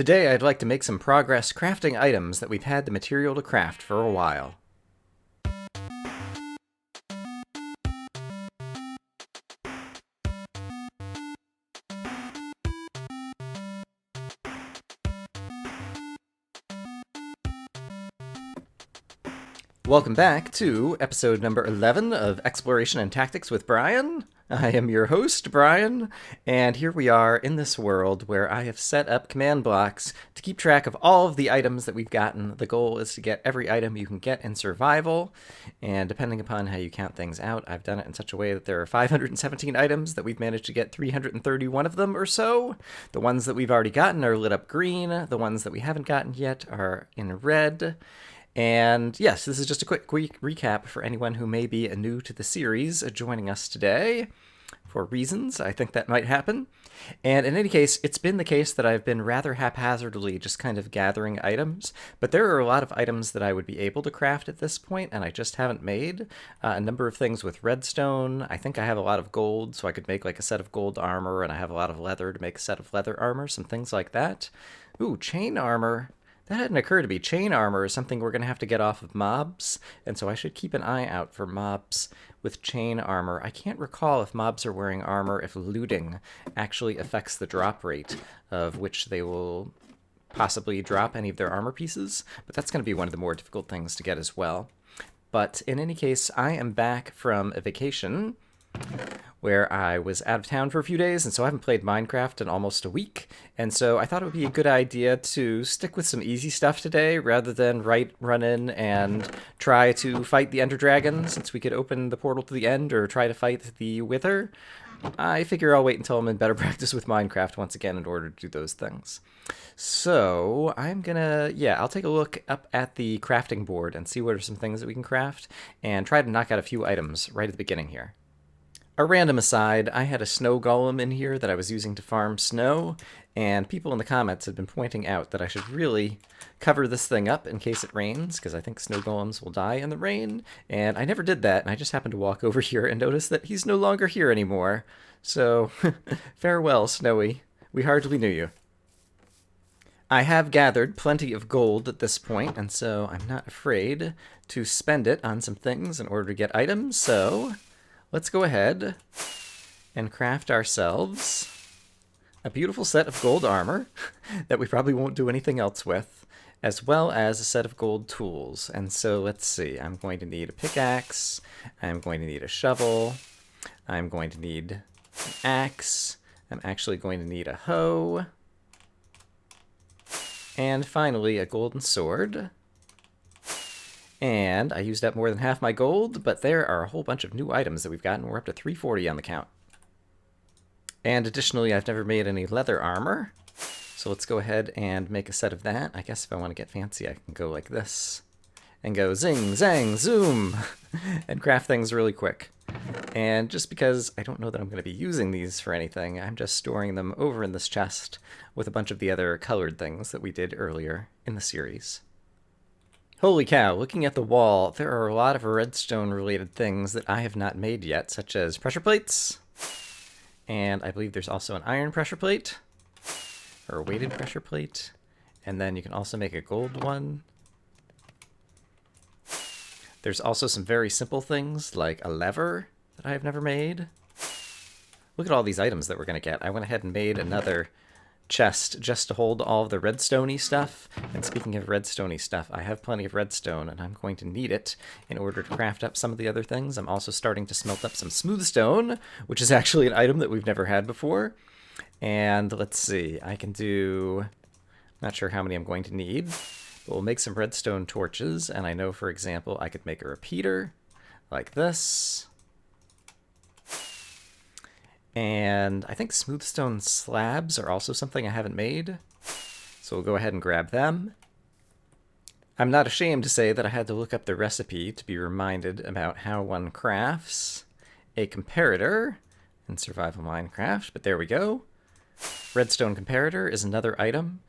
Today I'd like to make some progress crafting items that we've had the material to craft for a while. Welcome back to episode number 11 of Exploration and Tactics with Brian. I am your host, Brian, and here we are in this world where I have set up command blocks to keep track of all of the items that we've gotten. The goal is to get every item you can get in survival, and depending upon how you count things out, I've done it in such a way that there are 517 items that we've managed to get 331 of them or so. The ones that we've already gotten are lit up green, the ones that we haven't gotten yet are in red. And yes, this is just a quick recap for anyone who may be new to the series joining us today. For reasons, I think that might happen. And in any case, it's been the case that I've been rather haphazardly just kind of gathering items, but there are a lot of items that I would be able to craft at this point, and I just haven't made. A number of things with redstone. I think I have a lot of gold, so I could make like a set of gold armor, and I have a lot of leather to make a set of leather armor, some things like that. Ooh, chain armor. That hadn't occurred to me. Chain armor is something we're going to have to get off of mobs, and so I should keep an eye out for mobs with chain armor. I can't recall if mobs are wearing armor if looting actually affects the drop rate of which they will possibly drop any of their armor pieces, but that's going to be one of the more difficult things to get as well. But in any case, I am back from a vacation where I was out of town for a few days, and so I haven't played Minecraft in almost a week, and so I thought it would be a good idea to stick with some easy stuff today, rather than run in and try to fight the Ender Dragon, since we could open the portal to the end, or try to fight the Wither. I figure I'll wait until I'm in better practice with Minecraft once again in order to do those things. So I'm gonna, I'll take a look up at the crafting board and see what are some things that we can craft, and try to knock out a few items right at the beginning here. A random aside, I had a snow golem in here that I was using to farm snow, and people in the comments have been pointing out that I should really cover this thing up in case it rains, because I think snow golems will die in the rain, and I never did that, and I just happened to walk over here and notice that he's no longer here anymore. So, farewell, Snowy. We hardly knew you. I have gathered plenty of gold at this point, and so I'm not afraid to spend it on some things in order to get items, so let's go ahead and craft ourselves a beautiful set of gold armor that we probably won't do anything else with, as well as a set of gold tools. And so let's see, I'm going to need a pickaxe, I'm going to need a shovel, I'm going to need an axe, I'm actually going to need a hoe, and finally a golden sword. And I used up more than half my gold, but there are a whole bunch of new items that we've gotten. We're up to 340 on the count. And additionally, I've never made any leather armor, so let's go ahead and make a set of that. I guess if I want to get fancy, I can go like this, and go zing, zang, zoom, and craft things really quick. And just because I don't know that I'm going to be using these for anything, I'm just storing them over in this chest with a bunch of the other colored things that we did earlier in the series. Holy cow, looking at the wall, there are a lot of redstone-related things that I have not made yet, such as pressure plates, and I believe there's also an iron pressure plate, or a weighted pressure plate, and then you can also make a gold one. There's also some very simple things, like a lever that I have never made. Look at all these items that we're going to get. I went ahead and made another chest just to hold all of the redstone-y stuff. And speaking of redstone-y stuff, I have plenty of redstone, and I'm going to need it in order to craft up some of the other things. I'm also starting to smelt up some smooth stone, which is actually an item that we've never had before. And let's see, I can do, not sure how many I'm going to need, but we'll make some redstone torches. And I know, for example, I could make a repeater like this. And I think smooth stone slabs are also something I haven't made, so we'll go ahead and grab them. I'm not ashamed to say that I had to look up the recipe to be reminded about how one crafts a comparator in Survival Minecraft, but there we go. Redstone comparator is another item,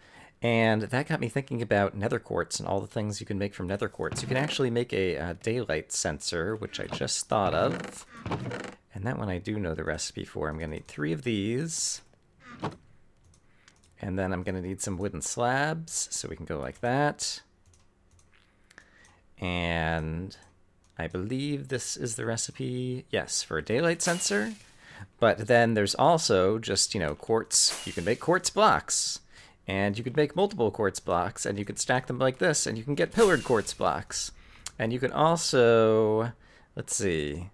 and that got me thinking about nether quartz and all the things you can make from nether quartz. You can actually make a daylight sensor, which I just thought of. And that one I do know the recipe for. I'm going to need 3 of these. And then I'm going to need some wooden slabs, so we can go like that. And I believe this is the recipe, yes, for a daylight sensor. But then there's also just, quartz. You can make quartz blocks. And you could make multiple quartz blocks, and you could stack them like this, and you can get pillared quartz blocks. And you can also, let's see,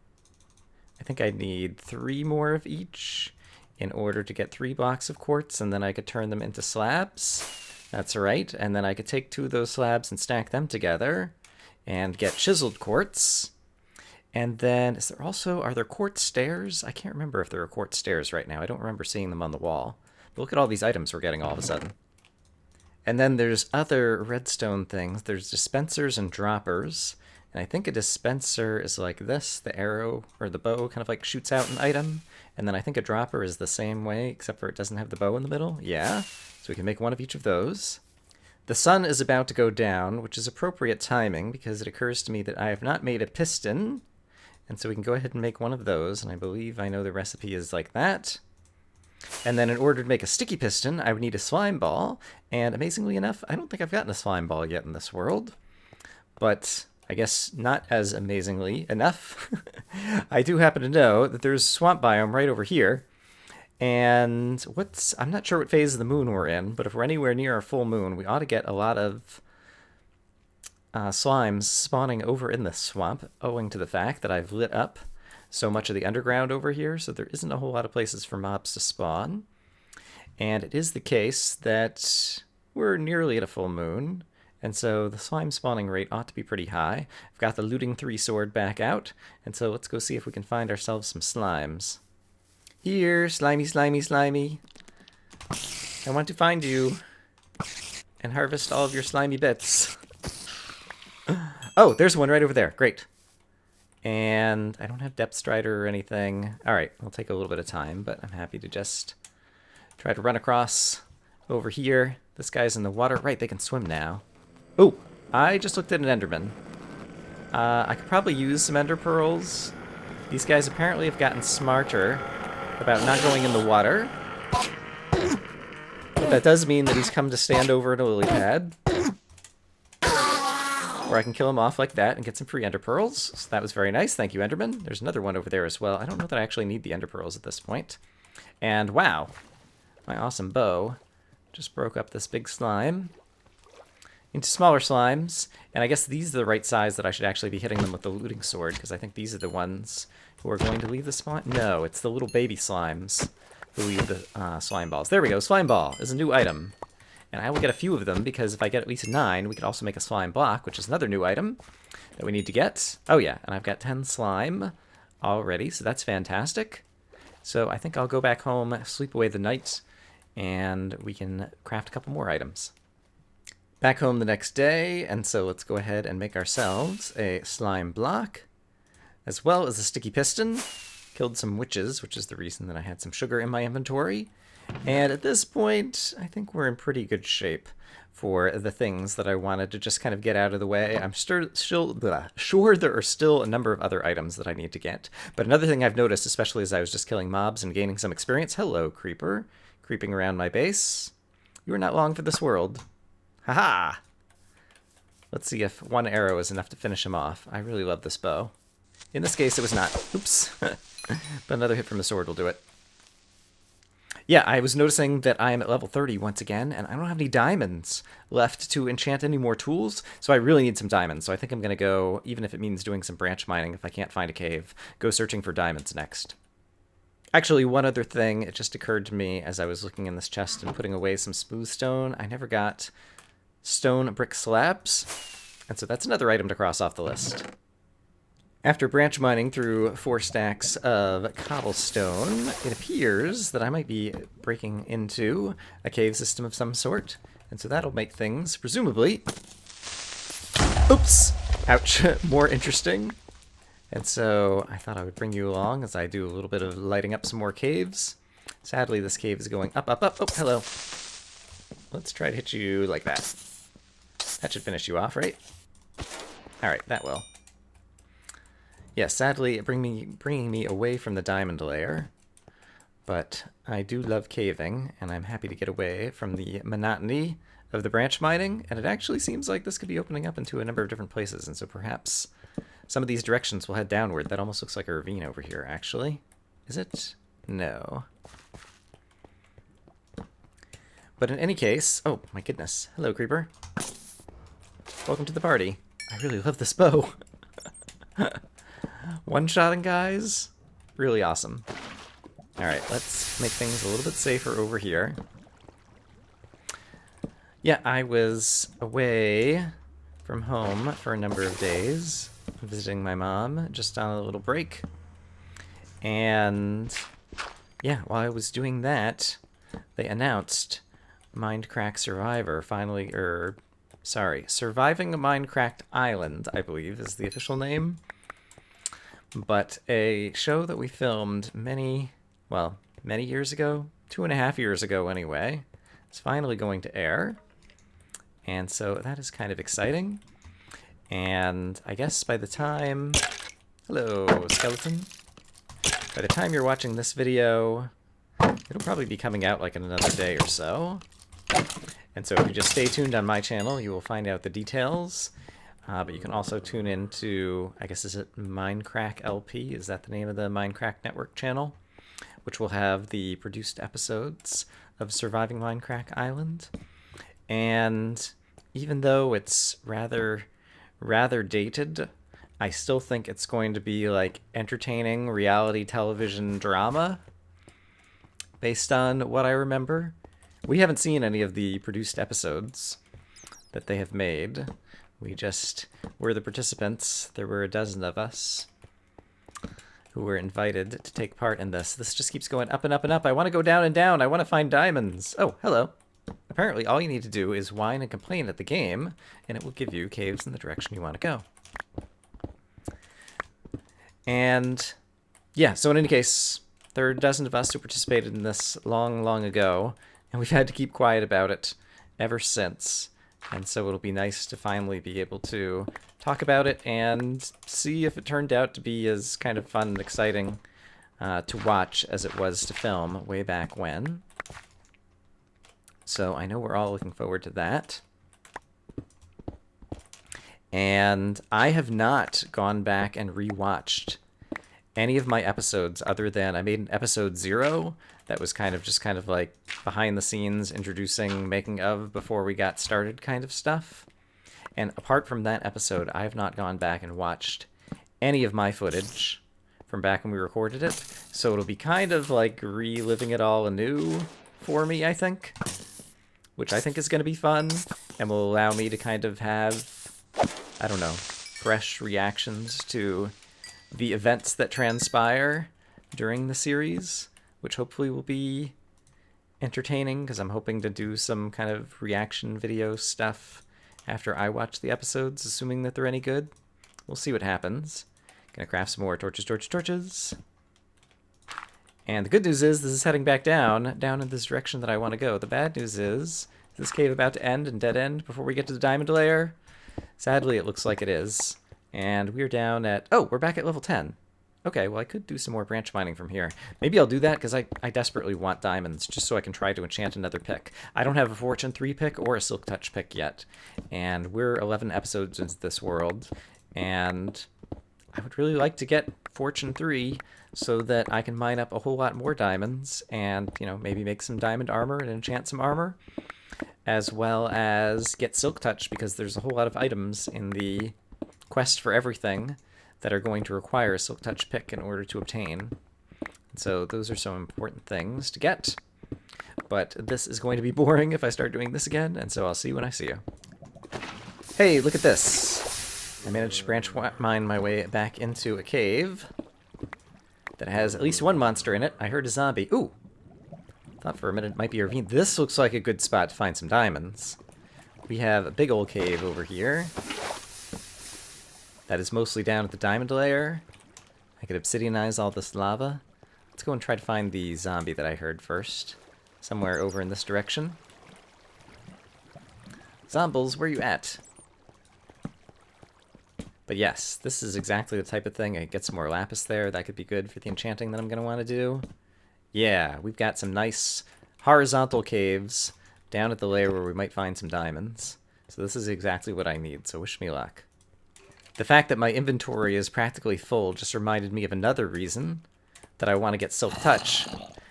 I think I need 3 more of each in order to get 3 blocks of quartz, and then I could turn them into slabs. That's right, and then I could take 2 of those slabs and stack them together and get chiseled quartz. And then, are there quartz stairs? I can't remember if there are quartz stairs right now. I don't remember seeing them on the wall. But look at all these items we're getting all of a sudden. And then there's other redstone things. There's dispensers and droppers. And I think a dispenser is like this. The arrow or the bow kind of like shoots out an item. And then I think a dropper is the same way, except for it doesn't have the bow in the middle. Yeah. So we can make one of each of those. The sun is about to go down, which is appropriate timing because it occurs to me that I have not made a piston. And so we can go ahead and make one of those. And I believe I know the recipe is like that. And then in order to make a sticky piston, I would need a slime ball. And amazingly enough, I don't think I've gotten a slime ball yet in this world. But I guess not as amazingly enough. I do happen to know that there's a swamp biome right over here. And I'm not sure what phase of the moon we're in, but if we're anywhere near our full moon, we ought to get a lot of slimes spawning over in this swamp, owing to the fact that I've lit up so much of the underground over here, so there isn't a whole lot of places for mobs to spawn. And it is the case that we're nearly at a full moon, and so the slime spawning rate ought to be pretty high. I've got the looting 3 sword back out, and so let's go see if we can find ourselves some slimes. Here, slimy, slimy, slimy. I want to find you and harvest all of your slimy bits. Oh, there's one right over there. Great. And I don't have depth strider or anything. All right, it'll take a little bit of time, but I'm happy to just try to run across over here. This guy's in the water. Right, they can swim now. Oh, I just looked at an enderman. I could probably use some ender pearls. These guys apparently have gotten smarter about not going in the water. But that does mean that he's come to stand over in a lily pad. Or I can kill him off like that and get some free ender pearls. So that was very nice. Thank you, Enderman. There's another one over there as well. I don't know that I actually need the ender pearls at this point. And wow, my awesome bow just broke up this big slime into smaller slimes. And I guess these are the right size that I should actually be hitting them with the looting sword, because I think these are the ones who are going to leave the spawn. No, it's the little baby slimes who leave the slime balls. There we go. Slime ball is a new item. And I will get a few of them, because if I get at least 9, we could also make a slime block, which is another new item that we need to get. Oh yeah, and I've got 10 slime already, so that's fantastic. So I think I'll go back home, sleep away the night, and we can craft a couple more items. Back home the next day, and so let's go ahead and make ourselves a slime block, as well as a sticky piston. Killed some witches, which is the reason that I had some sugar in my inventory. And at this point, I think we're in pretty good shape for the things that I wanted to just kind of get out of the way. I'm sure there are still a number of other items that I need to get. But another thing I've noticed, especially as I was just killing mobs and gaining some experience, hello, creeper, creeping around my base. You are not long for this world. Haha! Let's see if 1 arrow is enough to finish him off. I really love this bow. In this case, it was not. Oops. But another hit from the sword will do it. Yeah, I was noticing that I am at level 30 once again, and I don't have any diamonds left to enchant any more tools, so I really need some diamonds. So I think I'm going to go, even if it means doing some branch mining if I can't find a cave, go searching for diamonds next. Actually, one other thing, it just occurred to me as I was looking in this chest and putting away some smooth stone. I never got stone brick slabs, and so that's another item to cross off the list. After branch mining through 4 stacks of cobblestone, it appears that I might be breaking into a cave system of some sort. And so that'll make things, presumably, oops, ouch, more interesting. And so I thought I would bring you along as I do a little bit of lighting up some more caves. Sadly, this cave is going up, up, up. Oh, hello. Let's try to hit you like that. That should finish you off, right? All right, that will. Yeah, sadly, bringing me away from the diamond layer. But I do love caving, and I'm happy to get away from the monotony of the branch mining, and it actually seems like this could be opening up into a number of different places, and so perhaps some of these directions will head downward. That almost looks like a ravine over here, actually. Is it? No. But in any case... Oh, my goodness. Hello, creeper. Welcome to the party. I really love this bow. One-shotting, guys. Really awesome. Alright, let's make things a little bit safer over here. Yeah, I was away from home for a number of days, visiting my mom, just on a little break. And yeah, while I was doing that, they announced Mindcrack Survivor finally, Surviving a Mindcrack Island, I believe is the official name. But a show that we filmed many years ago, 2.5 years ago anyway, is finally going to air. And so that is kind of exciting. And I guess by the time... Hello, skeleton. By the time you're watching this video, it'll probably be coming out like in another day or so. And so if you just stay tuned on my channel, you will find out the details. But you can also tune into, I guess, is it Mindcrack LP? Is that the name of the Mindcrack Network channel? Which will have the produced episodes of Surviving Mindcrack Island. And even though it's rather dated, I still think it's going to be like entertaining reality television drama based on what I remember. We haven't seen any of the produced episodes that they have made. We just were the participants. There were a dozen of us who were invited to take part in this. This just keeps going up and up and up. I want to go down and down. I want to find diamonds. Oh, hello. Apparently all you need to do is whine and complain at the game, and it will give you caves in the direction you want to go. And yeah, so in any case, there are a dozen of us who participated in this long ago, and we've had to keep quiet about it ever since. And so it'll be nice to finally be able to talk about it and see if it turned out to be as kind of fun and exciting to watch as it was to film way back when. So I know we're all looking forward to that. And I have not gone back and rewatched any of my episodes other than I made an episode 0 that was kind of like behind the scenes, introducing, making of before we got started kind of stuff. And apart from that episode, I have not gone back and watched any of my footage from back when we recorded it. So it'll be kind of like reliving it all anew for me, I think. Which I think is going to be fun and will allow me to kind of have, I don't know, fresh reactions to the events that transpire during the series, which hopefully will be entertaining, because I'm hoping to do some kind of reaction video stuff after I watch the episodes, assuming that they're any good. We'll see what happens. Gonna craft some more torches. And the good news is this is heading back down in this direction that I want to go. The bad news is this cave about to end and dead end before we get to the diamond layer? Sadly, it looks like it is. And we're down at... Oh, we're back at level 10. Okay, well, I could do some more branch mining from here. Maybe I'll do that because I desperately want diamonds, just so I can try to enchant another pick. I don't have a Fortune 3 pick or a Silk Touch pick yet. And we're 11 episodes into this world. And I would really like to get Fortune 3 so that I can mine up a whole lot more diamonds and, you know, maybe make some diamond armor and enchant some armor. As well as get Silk Touch, because there's a whole lot of items in the quest for everything that are going to require a Silk Touch pick in order to obtain. So those are some important things to get. But this is going to be boring if I start doing this again, and so I'll see you when I see you. Hey, look at this. I managed to branch mine my way back into a cave that has at least one monster in it. I heard a zombie. Ooh! Thought for a minute it might be a ravine. This looks like a good spot to find some diamonds. We have a big old cave over here that is mostly down at the diamond layer. I could obsidianize all this lava. Let's go and try to find the zombie that I heard first. Somewhere over in this direction. Zombles, where you at? But yes, this is exactly the type of thing. I get some more lapis there. That could be good for the enchanting that I'm going to want to do. Yeah, we've got some nice horizontal caves down at the layer where we might find some diamonds. So this is exactly what I need, so wish me luck. The fact that my inventory is practically full just reminded me of another reason that I want to get Silk Touch.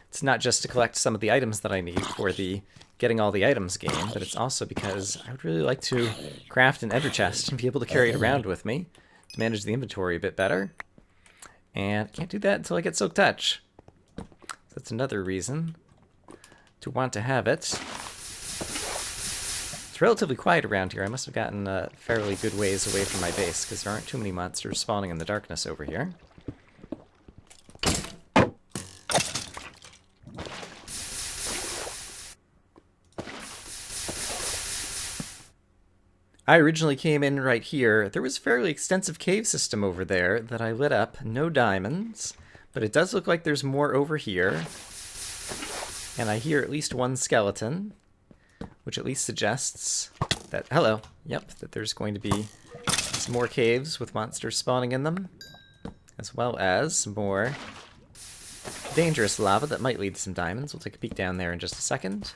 It's not just to collect some of the items that I need for the getting all the items game, but it's also because I would really like to craft an ender chest and be able to carry it around with me to manage the inventory a bit better. And I can't do that until I get Silk Touch. So that's another reason to want to have it. It's relatively quiet around here. I must have gotten fairly good ways away from my base because there aren't too many monsters spawning in the darkness over here. I originally came in right here. There was a fairly extensive cave system over there that I lit up. No diamonds, but it does look like there's more over here. And I hear at least one skeleton, which at least suggests that, hello, yep, that there's going to be some more caves with monsters spawning in them, as well as some more dangerous lava that might lead to some diamonds. We'll take a peek down there in just a second.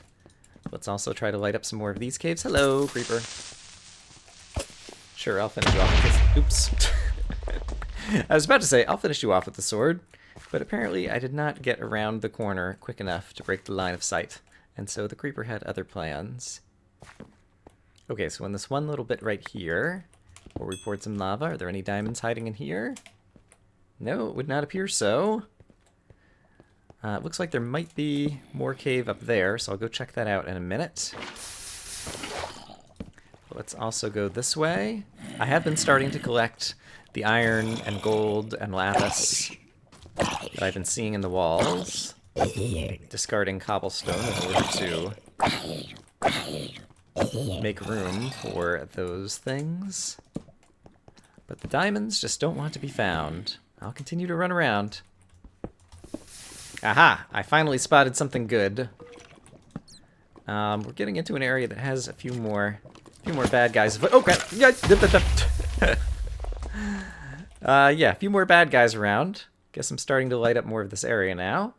Let's also try to light up some more of these caves. Hello, creeper. Sure, I'll finish you off with this. Oops. I was about to say, I'll finish you off with the sword, but apparently I did not get around the corner quick enough to break the line of sight, and so the creeper had other plans. Okay, so in this one little bit right here, where we poured some lava, are there any diamonds hiding in here? No, it would not appear so. It looks like there might be more cave up there, so I'll go check that out in a minute. Let's also go this way. I have been starting to collect the iron and gold and lapis that I've been seeing in the walls, discarding cobblestone in order to make room for those things. But the diamonds just don't want to be found. I'll continue to run around. Aha! I finally spotted something good. We're getting into an area that has a few more bad guys. Oh crap! Yeah, a few more bad guys around. Guess I'm starting to light up more of this area now.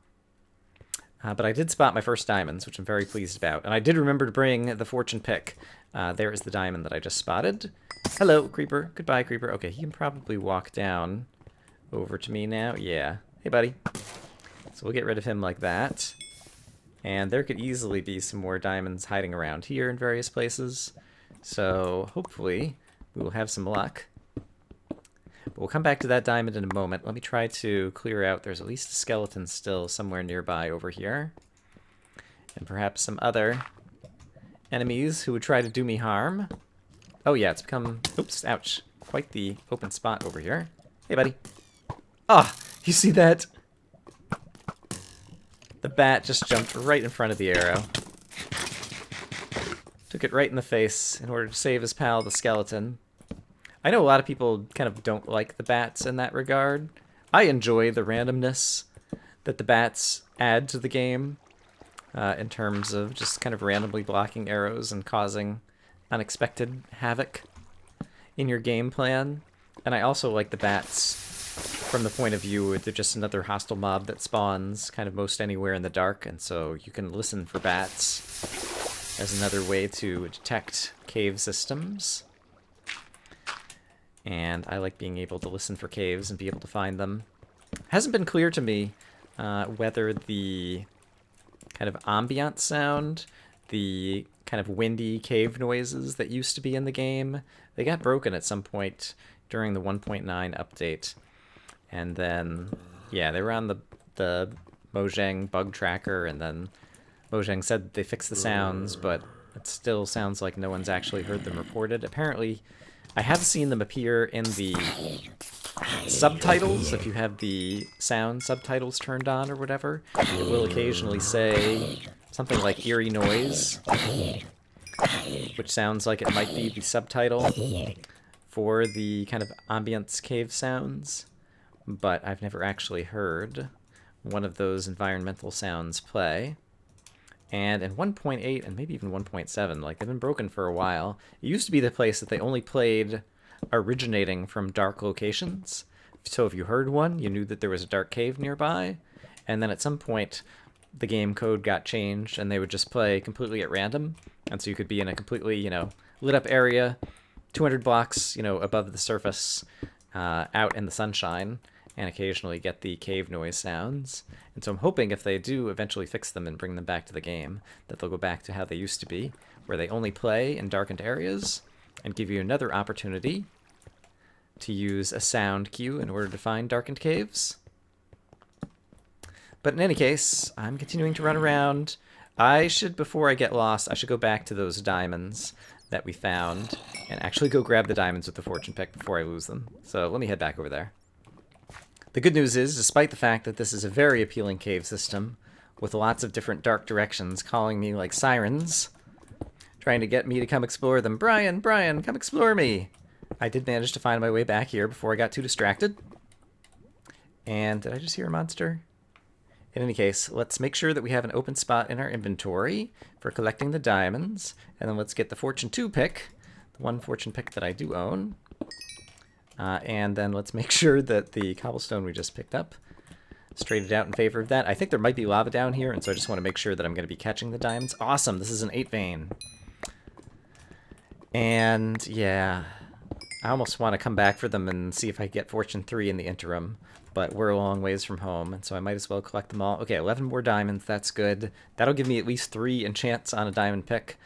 But I did spot my first diamonds, which I'm very pleased about. And I did remember to bring the fortune pick. There is the diamond that I just spotted. Hello, creeper. Goodbye, creeper. Okay, he can probably walk down over to me now. Yeah. Hey, buddy. So we'll get rid of him like that. And there could easily be some more diamonds hiding around here in various places. So hopefully we will have some luck. But we'll come back to that diamond in a moment. Let me try to clear out. There's at least a skeleton still somewhere nearby over here. And perhaps some other enemies who would try to do me harm. Oh yeah, it's become, oops, ouch, quite the open spot over here. Hey, buddy. Ah, you see that? The bat just jumped right in front of the arrow. Took it right in the face in order to save his pal, the skeleton. I know a lot of people kind of don't like the bats in that regard. I enjoy the randomness that the bats add to the game in terms of just kind of randomly blocking arrows and causing unexpected havoc in your game plan. And I also like the bats from the point of view where they're just another hostile mob that spawns kind of most anywhere in the dark, and so you can listen for bats as another way to detect cave systems. And I like being able to listen for caves and be able to find them. It hasn't been clear to me whether the kind of ambient sound, the kind of windy cave noises that used to be in the game, they got broken at some point during the 1.9 update. And then, yeah, they were on the Mojang bug tracker, and then Mojang said that they fixed the sounds, but it still sounds like no one's actually heard them reported. Apparently, I have seen them appear in the subtitles. If you have the sound subtitles turned on or whatever, it will occasionally say something like eerie noise, which sounds like it might be the subtitle for the kind of ambience cave sounds. But I've never actually heard one of those environmental sounds play. And in 1.8 and maybe even 1.7, like, they've been broken for a while. It used to be the place that they only played originating from dark locations. So if you heard one, you knew that there was a dark cave nearby. And then at some point, the game code got changed and they would just play completely at random. And so you could be in a completely, lit up area, 200 blocks, above the surface, out in the sunshine, and occasionally get the cave noise sounds. And so I'm hoping if they do eventually fix them and bring them back to the game, that they'll go back to how they used to be, where they only play in darkened areas and give you another opportunity to use a sound cue in order to find darkened caves. But in any case, I'm continuing to run around. Before I get lost, I should go back to those diamonds that we found and actually go grab the diamonds with the fortune pick before I lose them. So let me head back over there. The good news is, despite the fact that this is a very appealing cave system, with lots of different dark directions calling me like sirens, trying to get me to come explore them. Brian, come explore me! I did manage to find my way back here before I got too distracted. And did I just hear a monster? In any case, let's make sure that we have an open spot in our inventory for collecting the diamonds, and then let's get the Fortune 2 pick, the one fortune pick that I do own. And then let's make sure that the cobblestone we just picked up is traded out in favor of that. I think there might be lava down here, and so I just want to make sure that I'm going to be catching the diamonds. Awesome, this is an 8 vein. And yeah, I almost want to come back for them and see if I get Fortune 3 in the interim. But we're a long ways from home, and so I might as well collect them all. Okay, 11 more diamonds, that's good. That'll give me at least 3 enchants on a diamond pick.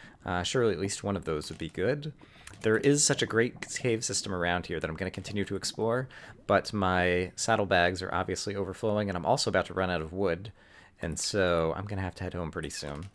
Surely at least one of those would be good. There is such a great cave system around here that I'm going to continue to explore, but my saddlebags are obviously overflowing, and I'm also about to run out of wood, and so I'm going to have to head home pretty soon.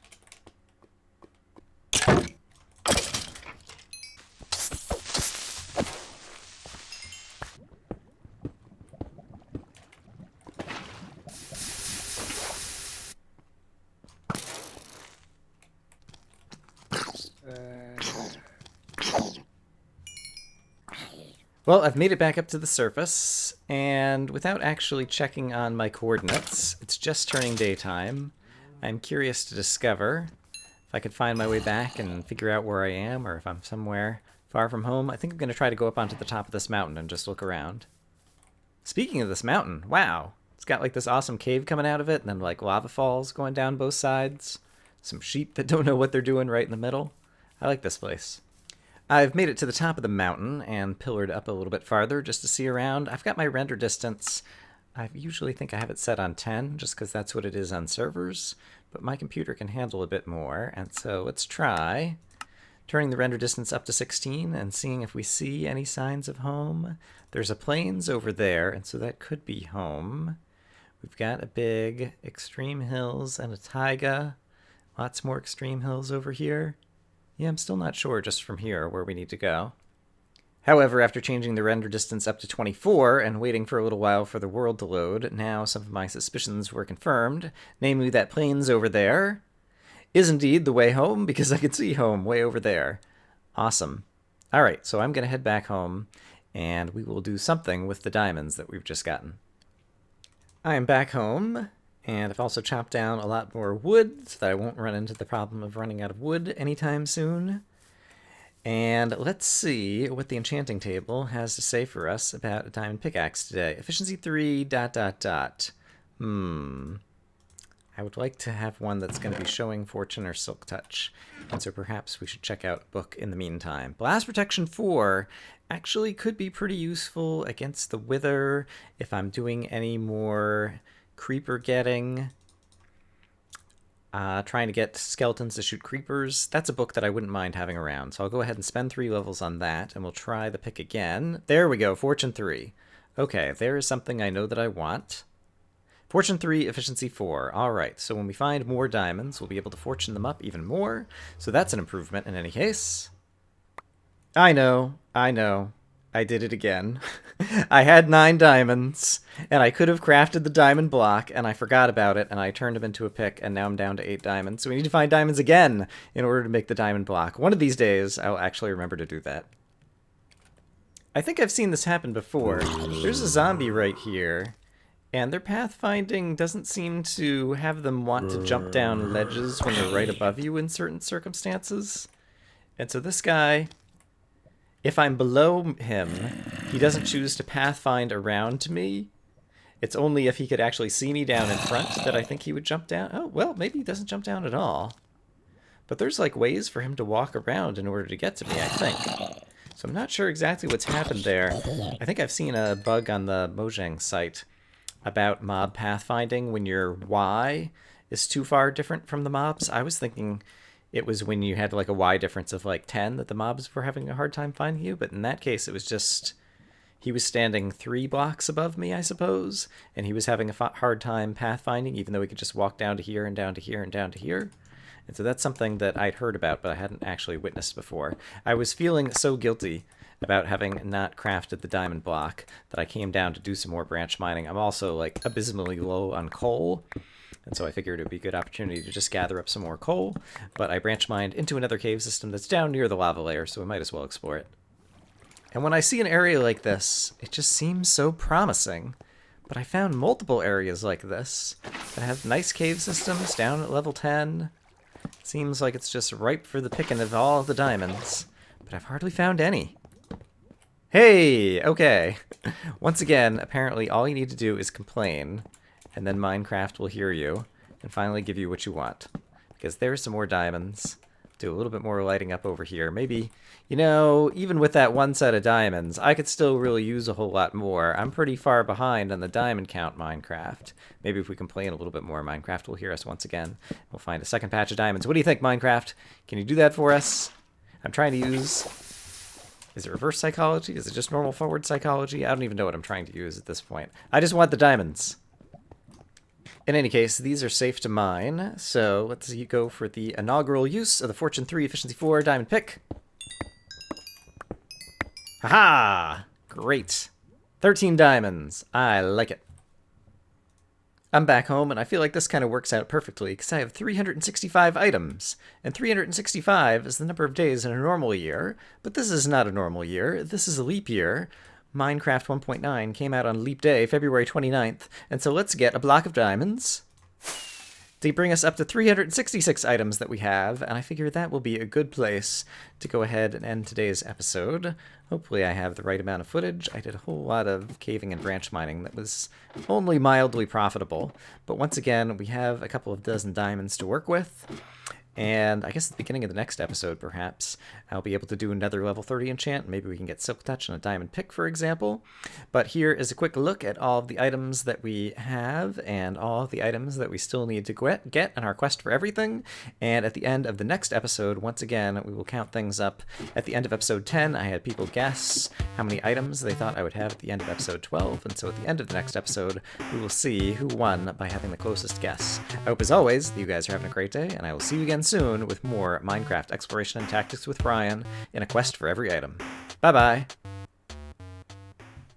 Well, I've made it back up to the surface, and without actually checking on my coordinates, it's just turning daytime. I'm curious to discover if I could find my way back and figure out where I am, or if I'm somewhere far from home. I think I'm going to try to go up onto the top of this mountain and just look around. Speaking of this mountain, wow! It's got like this awesome cave coming out of it, and then like lava falls going down both sides. Some sheep that don't know what they're doing right in the middle. I like this place. I've made it to the top of the mountain and pillared up a little bit farther just to see around. I've got my render distance. I usually think I have it set on 10 just because that's what it is on servers, but my computer can handle a bit more, and so let's try turning the render distance up to 16 and seeing if we see any signs of home. There's a plains over there, and so that could be home. We've got a big extreme hills and a taiga. Lots more extreme hills over here. Yeah, I'm still not sure just from here where we need to go. However, after changing the render distance up to 24 and waiting for a little while for the world to load, now some of my suspicions were confirmed, namely that plains over there is indeed the way home, because I can see home way over there. Awesome. All right, so I'm going to head back home, and we will do something with the diamonds that we've just gotten. I am back home. And I've also chopped down a lot more wood so that I won't run into the problem of running out of wood anytime soon. And let's see what the enchanting table has to say for us about a diamond pickaxe today. Efficiency 3, ... I would like to have one that's going to be showing fortune or silk touch. And so perhaps we should check out a book in the meantime. Blast protection 4 actually could be pretty useful against the wither if I'm doing any more creeper getting, trying to get skeletons to shoot creepers. That's a book that I wouldn't mind having around, so I'll go ahead and spend 3 levels on that, and we'll try the pick again. There we go, Fortune 3. Okay, there is something I know that I want. Fortune 3, Efficiency 4. Alright, so when we find more diamonds, we'll be able to fortune them up even more, so that's an improvement in any case. I know. I did it again. I had 9 diamonds, and I could have crafted the diamond block, and I forgot about it, and I turned them into a pick, and now I'm down to 8 diamonds. So we need to find diamonds again in order to make the diamond block. One of these days, I'll actually remember to do that. I think I've seen this happen before. There's a zombie right here, and their pathfinding doesn't seem to have them want to jump down ledges when they're right above you in certain circumstances. And so this guy, if I'm below him, he doesn't choose to pathfind around to me. It's only if he could actually see me down in front that I think he would jump down. Oh, well, maybe he doesn't jump down at all. But there's like ways for him to walk around in order to get to me, I think. So I'm not sure exactly what's happened there. I think I've seen a bug on the Mojang site about mob pathfinding when your Y is too far different from the mobs. I was thinking it was when you had like a Y difference of like 10 that the mobs were having a hard time finding you, but in that case it was just he was standing 3 blocks above me, I suppose, and he was having a hard time pathfinding, even though he could just walk down to here and down to here and down to here. And so that's something that I'd heard about, but I hadn't actually witnessed before. I was feeling so guilty about having not crafted the diamond block that I came down to do some more branch mining. I'm also like abysmally low on coal, and so I figured it would be a good opportunity to just gather up some more coal, but I branch mined into another cave system that's down near the lava layer, so we might as well explore it. And when I see an area like this, it just seems so promising. But I found multiple areas like this that have nice cave systems down at level 10. Seems like it's just ripe for the picking of all the diamonds, but I've hardly found any. Hey, okay. Once again, apparently all you need to do is complain, and then Minecraft will hear you and finally give you what you want. Because there's some more diamonds. Do a little bit more lighting up over here. Maybe, you know, even with that one set of diamonds, I could still really use a whole lot more. I'm pretty far behind on the diamond count, Minecraft. Maybe if we complain a little bit more, Minecraft will hear us once again. We'll find a second patch of diamonds. What do you think, Minecraft? Can you do that for us? I'm trying to use... Is it reverse psychology? Is it just normal forward psychology? I don't even know what I'm trying to use at this point. I just want the diamonds. In any case, these are safe to mine, so let's go for the inaugural use of the Fortune 3 Efficiency 4 diamond pick. Haha! Great. 13 diamonds. I like it. I'm back home, and I feel like this kind of works out perfectly, because I have 365 items, and 365 is the number of days in a normal year, but this is not a normal year. This is a leap year. Minecraft 1.9 came out on Leap Day, February 29th, and so let's get a block of diamonds to bring us up to 366 items that we have, and I figure that will be a good place to go ahead and end today's episode. Hopefully I have the right amount of footage. I did a whole lot of caving and branch mining that was only mildly profitable, but once again, we have a couple of dozen diamonds to work with. And I guess at the beginning of the next episode, perhaps, I'll be able to do another level 30 enchant. Maybe we can get Silk Touch and a Diamond Pick, for example. But here is a quick look at all of the items that we have and all of the items that we still need to get in our quest for everything. And at the end of the next episode, once again, we will count things up. At the end of episode 10, I had people guess how many items they thought I would have at the end of episode 12. And so at the end of the next episode, we will see who won by having the closest guess. I hope, as always, that you guys are having a great day, and I will see you again soon with more Minecraft exploration and tactics with Brian in a quest for every item. Bye-bye!